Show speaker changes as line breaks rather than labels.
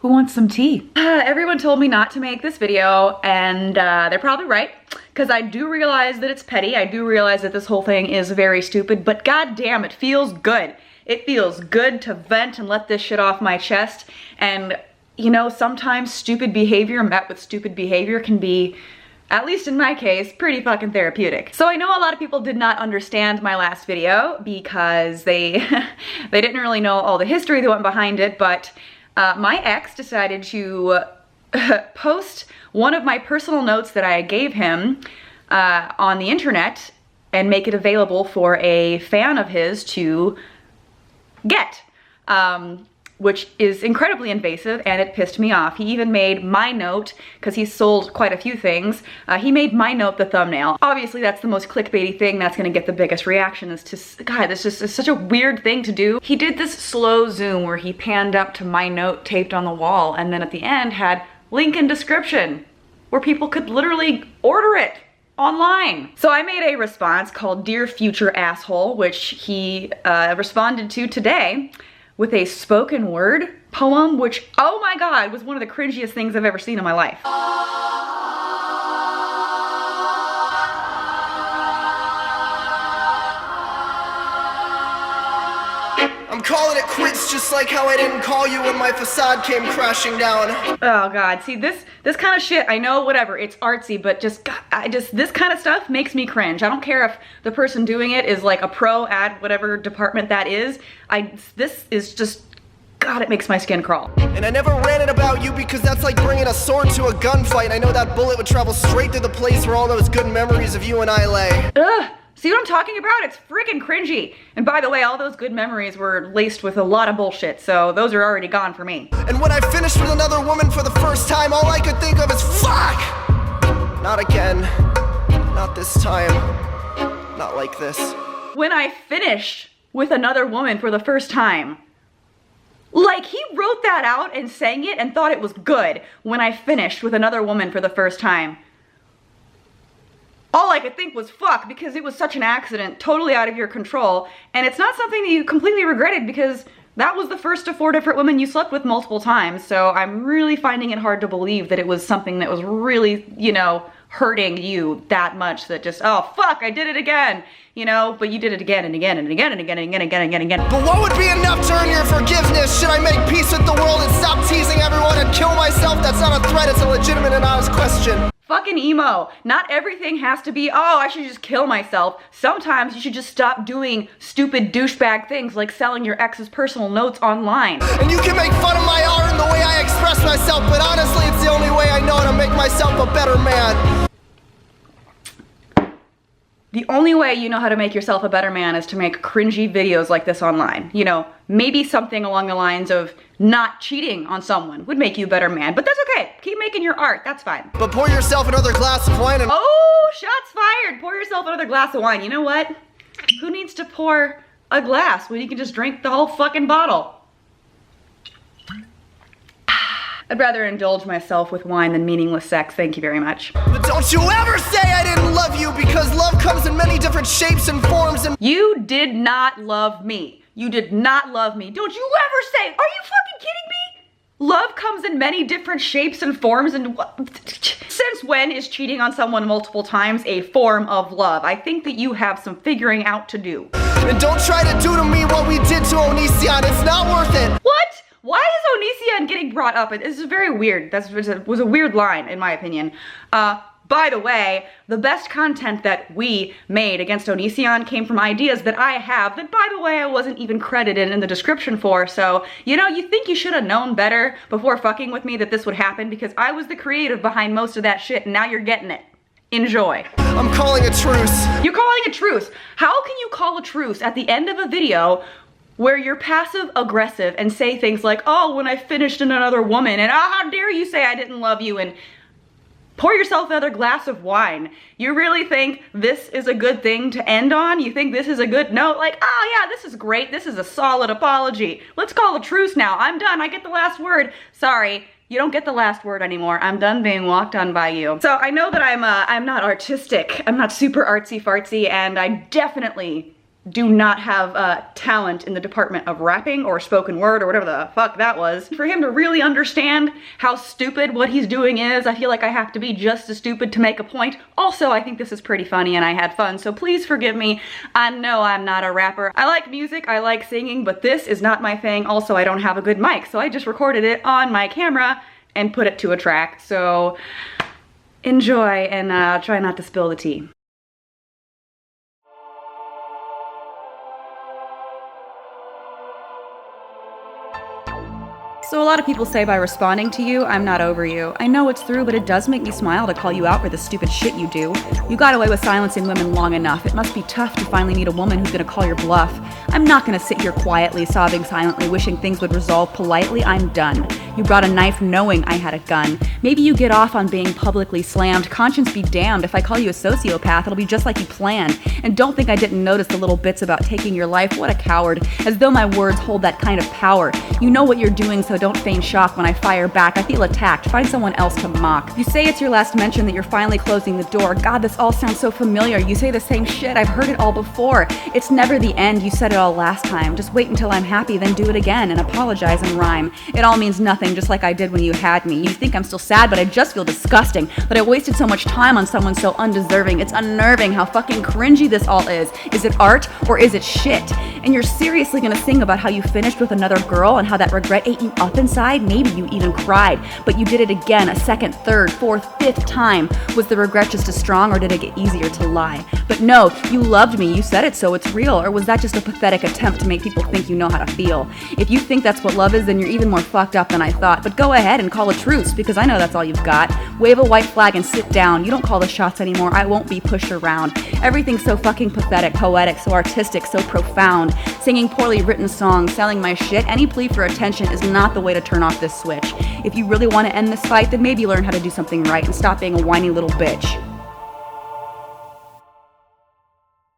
Who wants some tea? Everyone told me not to make this video, and they're probably right, because I do realize that it's petty. I do realize that this whole thing is very stupid, but goddamn, it feels good. It feels good to vent and let this shit off my chest. And, you know, sometimes stupid behavior met with stupid behavior can be, at least in my case, pretty fucking therapeutic. So I know a lot of people did not understand my last video because they didn't really know all the history that went behind it, but my ex decided to post one of my personal notes that I gave him on the internet and make it available for a fan of his to get, which is incredibly invasive, and it pissed me off. He even made my note, because he sold quite a few things, he made my note the thumbnail. Obviously that's the most clickbaity thing that's gonna get the biggest reaction. Is to, God, this just is such a weird thing to do. He did this slow zoom where he panned up to my note taped on the wall, and then at the end had link in description, where people could literally order it online. So I made a response called Dear Future Asshole, which he responded to today with a spoken word poem, which, oh my God, was one of the cringiest things I've ever seen in my life.
I'm calling it quits, just like how I didn't call you when my facade came crashing down.
Oh God, see this kind of shit, I know, whatever, it's artsy, but just, God, this kind of stuff makes me cringe. I don't care if the person doing it is like a pro at whatever department that is. This is just, God, it makes my skin crawl.
And I never ran it about you because that's like bringing a sword to a gunfight. I know that bullet would travel straight to the place where all those good memories of you and I lay.
Ugh. See what I'm talking about? It's freaking cringy. And by the way, all those good memories were laced with a lot of bullshit, so those are already gone for me.
And when I finished with another woman for the first time, all I could think of is fuck! Not again. Not this time. Not like this.
When I finished with another woman for the first time. Like, he wrote that out and sang it and thought it was good. When I finished with another woman for the first time. All I could think was fuck, because it was such an accident, totally out of your control, and it's not something that you completely regretted because that was the first of 4 different women you slept with multiple times, so I'm really finding it hard to believe that it was something that was really, you know, hurting you that much that just, oh fuck, I did it again, you know, but you did it again and again and again and again and again and again and again and again.
But what would be enough to earn your forgiveness? Should I make peace with the world and stop teasing everyone and kill myself? That's not a threat, it's a legitimate and honest question.
Fucking emo. Not everything has to be, oh, I should just kill myself. Sometimes you should just stop doing stupid douchebag things like selling your ex's personal notes online.
And you can make fun of my art and the way I express myself, but honestly, it's the only way I know to make myself a better man.
The only way you know how to make yourself a better man is to make cringy videos like this online. You know, maybe something along the lines of not cheating on someone would make you a better man, but that's okay. Keep making your art, that's fine.
But pour yourself another glass of wine and—
Oh, shots fired! Pour yourself another glass of wine. You know what? Who needs to pour a glass when you can just drink the whole fucking bottle? I'd rather indulge myself with wine than meaningless sex, thank you very much.
But don't you ever say I didn't love you, because love comes in many different shapes and forms and—
You did not love me. You did not love me. Don't you ever say, are you fucking kidding me? Love comes in many different shapes and forms, and since when is cheating on someone multiple times a form of love? I think that you have some figuring out to do.
And don't try to do to me what we did to Onision, it's not worth it.
What? Why is Onision getting brought up? This is very weird. That was a weird line, in my opinion. By the way, the best content that we made against Onision came from ideas that I have that, by the way, I wasn't even credited in the description for, so, you know, you think you should have known better before fucking with me that this would happen, because I was the creative behind most of that shit, and now you're getting it. Enjoy.
I'm calling a truce.
You're calling a truce? How can you call a truce at the end of a video where you're passive aggressive and say things like, oh, when I finished in another woman, and oh, how dare you say I didn't love you, and pour yourself another glass of wine. You really think this is a good thing to end on? You think this is a good note? Like, oh yeah, this is great. This is a solid apology. Let's call a truce now. I'm done. I get the last word. Sorry, you don't get the last word anymore. I'm done being walked on by you. So I know that I'm not artistic. I'm not super artsy fartsy, and I definitely do not have talent in the department of rapping or spoken word or whatever the fuck that was. For him to really understand how stupid what he's doing is, I feel like I have to be just as stupid to make a point. Also, I think this is pretty funny and I had fun, so please forgive me. I know I'm not a rapper. I like music, I like singing, but this is not my thing. Also, I don't have a good mic, so I just recorded it on my camera and put it to a track. So enjoy and try not to spill the tea. So a lot of people say by responding to you, I'm not over you. I know it's through, but it does make me smile to call you out for the stupid shit you do. You got away with silencing women long enough. It must be tough to finally meet a woman who's gonna call your bluff. I'm not gonna sit here quietly, sobbing silently, wishing things would resolve politely. I'm done. You brought a knife knowing I had a gun. Maybe you get off on being publicly slammed. Conscience be damned. If I call you a sociopath, it'll be just like you planned. And don't think I didn't notice the little bits about taking your life. What a coward. As though my words hold that kind of power. You know what you're doing, so don't feign shock when I fire back. I feel attacked. Find someone else to mock. You say it's your last mention that you're finally closing the door. God, this all sounds so familiar. You say the same shit. I've heard it all before. It's never the end. You said it all last time. Just wait until I'm happy, then do it again and apologize and rhyme. It all means nothing, just like I did when you had me. You think I'm still sad, but I just feel disgusting. That I wasted so much time on someone so undeserving. It's unnerving how fucking cringy this all is. Is it art or is it shit? And you're seriously gonna sing about how you finished with another girl and how that regret ate you up inside? Maybe you even cried, but you did it again, a second, third, fourth, fifth time. Was the regret just as strong, or did it get easier to lie? But no, you loved me, you said it, so it's real. Or was that just a pathetic attempt to make people think you know how to feel? If you think that's what love is, then you're even more fucked up than I thought. But go ahead and call a truce, because I know that's all you've got. Wave a white flag and sit down. You don't call the shots anymore. I won't be pushed around. Everything's so fucking pathetic, poetic, so artistic, so profound. Singing poorly written songs, selling my shit, any plea for attention is not the way to turn off this switch. If you really want to end this fight, then maybe learn how to do something right and stop being a whiny little bitch.